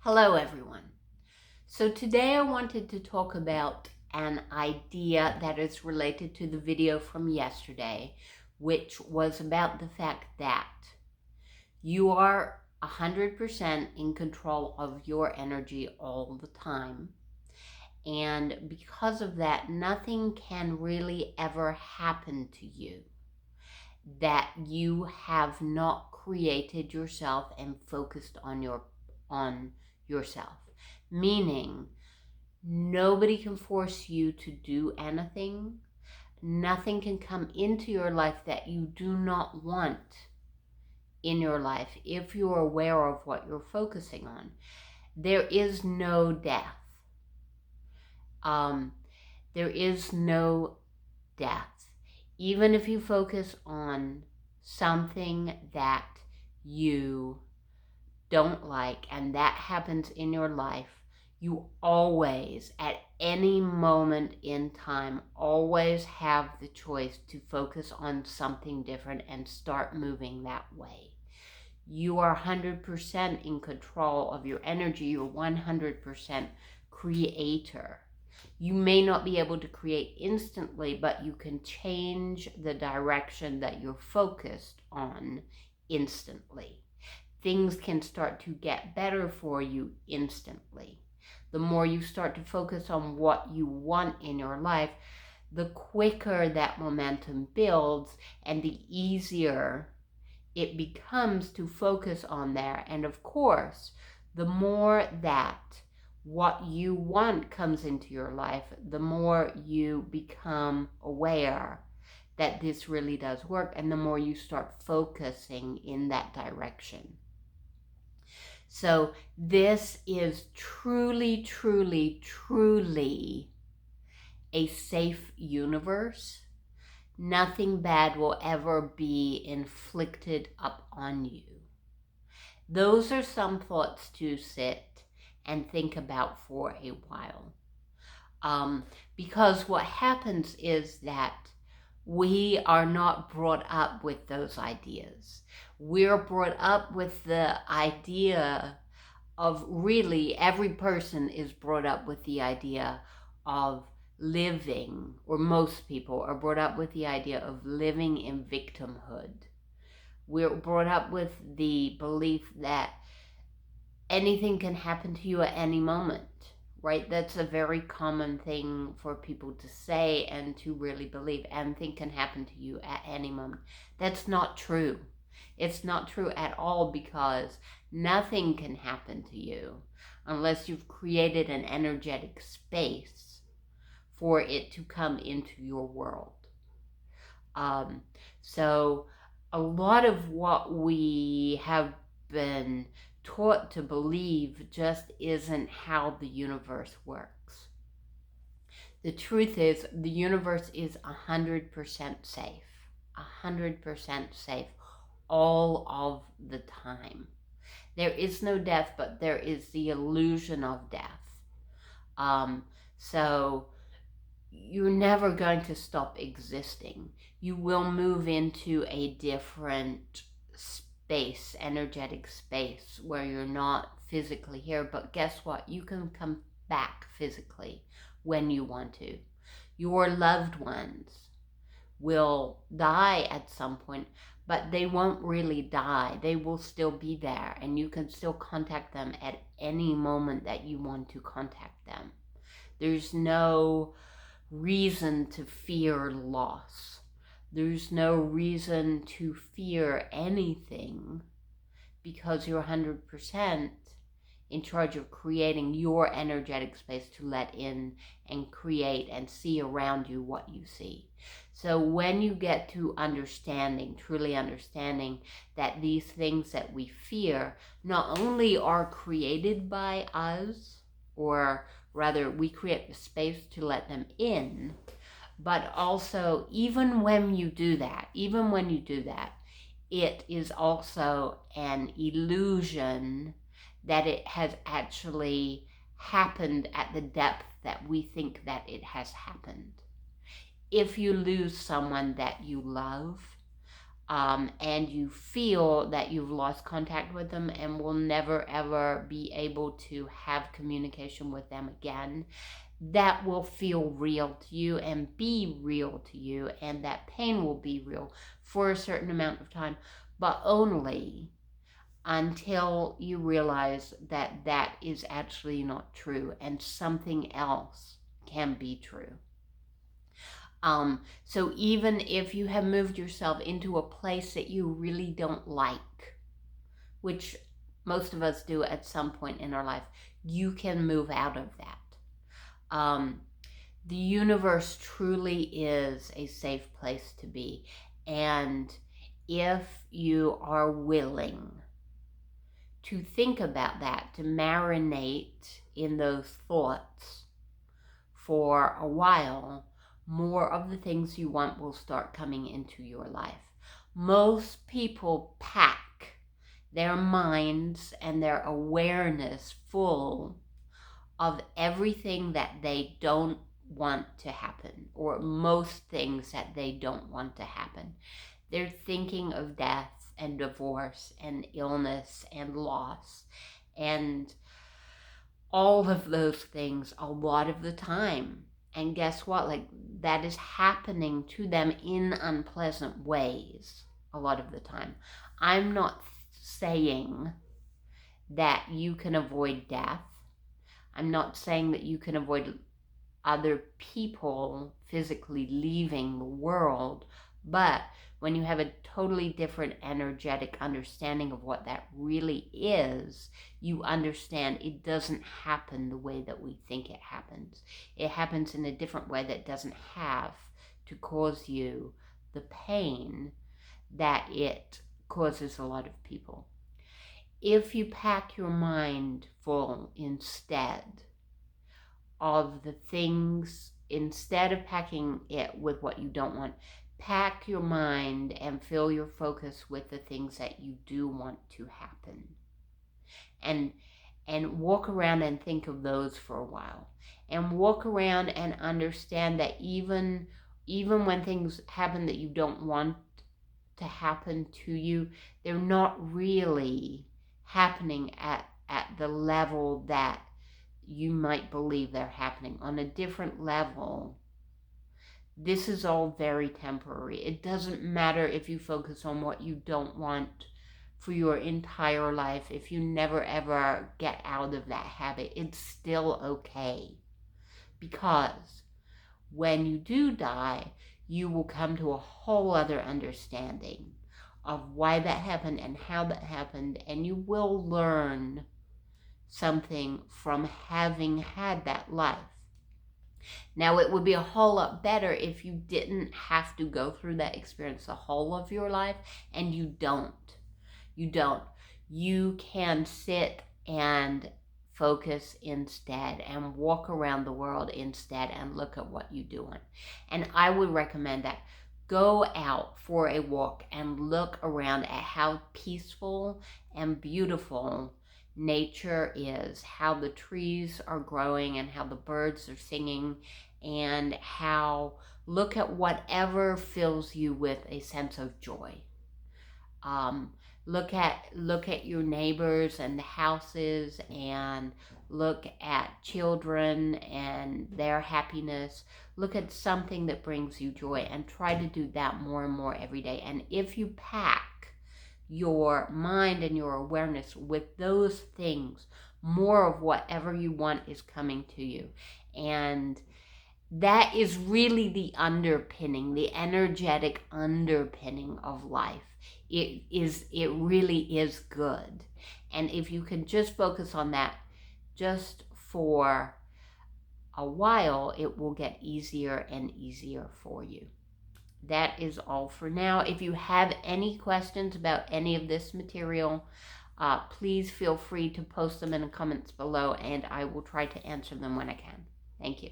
Hello, everyone. So today I wanted to talk about an idea that is related to the video from yesterday, which was about the fact that you are 100% in control of your energy all the time. And because of that, nothing can really ever happen to you that you have not created yourself and focused on yourself. Meaning, nobody can force you to do anything. Nothing can come into your life that you do not want in your life if you're aware of what you're focusing on. There is no death. Um, there is no death. Even if you focus on something that you don't like and that happens in your life, you always, at any moment in time, always have the choice to focus on something different and start moving that way. You are 100% in control of your energy. You're 100% creator. You may not be able to create instantly, but you can change the direction that you're focused on instantly. Things can start to get better for you instantly. The more you start to focus on what you want in your life, the quicker that momentum builds and the easier it becomes to focus on there. And of course, the more that what you want comes into your life, the more you become aware that this really does work, and the more you start focusing in that direction. So this is truly, truly, truly a safe universe. Nothing bad will ever be inflicted upon you. Those are some thoughts to sit and think about for a while. Because what happens is that we are not brought up with those ideas. We're brought up with the idea of, really, every person is brought up with the idea of living, or most people are brought up with the idea of living in victimhood. We're brought up with the belief that anything can happen to you at any moment, right? That's a very common thing for people to say and to really believe. Anything can happen to you at any moment. That's not true. It's not true at all, because nothing can happen to you unless you've created an energetic space for it to come into your world. So a lot of what we have been taught to believe just isn't how the universe works. The truth is, the universe is 100% safe. 100% safe all of the time. There is no death, but there is the illusion of death. So you're never going to stop existing. You will move into a different space, energetic space, where you're not physically here, but guess what? You can come back physically when you want to. Your loved ones will die at some point, but they won't really die. They will still be there, and you can still contact them at any moment that you want to contact them. There's no reason to fear loss. There's no reason to fear anything, because you're 100% in charge of creating your energetic space to let in and create and see around you what you see. So when you get to understanding, truly understanding, that these things that we fear not only are created by us, or rather we create the space to let them in, but also even when you do that, it is also an illusion that it has actually happened at the depth that we think that it has happened. If you lose someone that you love, and you feel that you've lost contact with them and will never ever be able to have communication with them again, that will feel real to you and be real to you, and that pain will be real for a certain amount of time, but only until you realize that that is actually not true and something else can be true. So even if you have moved yourself into a place that you really don't like, which most of us do at some point in our life, you can move out of that. The universe truly is a safe place to be. And if you are willing to think about that, to marinate in those thoughts for a while, more of the things you want will start coming into your life. Most people pack their minds and their awareness full of everything that they don't want to happen, or most things that they don't want to happen. They're thinking of death and divorce and illness and loss and all of those things a lot of the time. And guess what? Like, that is happening to them in unpleasant ways a lot of the time. I'm not saying that you can avoid death. I'm not saying that you can avoid other people physically leaving the world, but when you have a totally different energetic understanding of what that really is, you understand it doesn't happen the way that we think it happens. It happens in a different way that doesn't have to cause you the pain that it causes a lot of people. If you pack your mind full instead of the things, instead of packing it with what you don't want, pack your mind and fill your focus with the things that you do want to happen. And walk around and think of those for a while. And walk around and understand that even when things happen that you don't want to happen to you, they're not really happening at the level that you might believe they're happening. On a different level, this is all very temporary. It doesn't matter if you focus on what you don't want for your entire life. If you never ever get out of that habit, it's still okay. Because when you do die, you will come to a whole other understanding of why that happened and how that happened, and you will learn something from having had that life. Now, it would be a whole lot better if you didn't have to go through that experience the whole of your life, and you don't. You can sit and focus instead and walk around the world instead and look at what you do want. And I would recommend that. Go out for a walk and look around at how peaceful and beautiful nature is, how the trees are growing and how the birds are singing, and look at whatever fills you with a sense of joy. Look at your neighbors and the houses, and look at children and their happiness. Look at something that brings you joy and try to do that more and more every day. And if you pack your mind and your awareness with those things, more of whatever you want is coming to you. And that is really the underpinning, the energetic underpinning of life. It really is good. And if you can just focus on that just for a while, it will get easier and easier for you. That is all for now. If you have any questions about any of this material, please feel free to post them in the comments below, and I will try to answer them when I can. Thank you.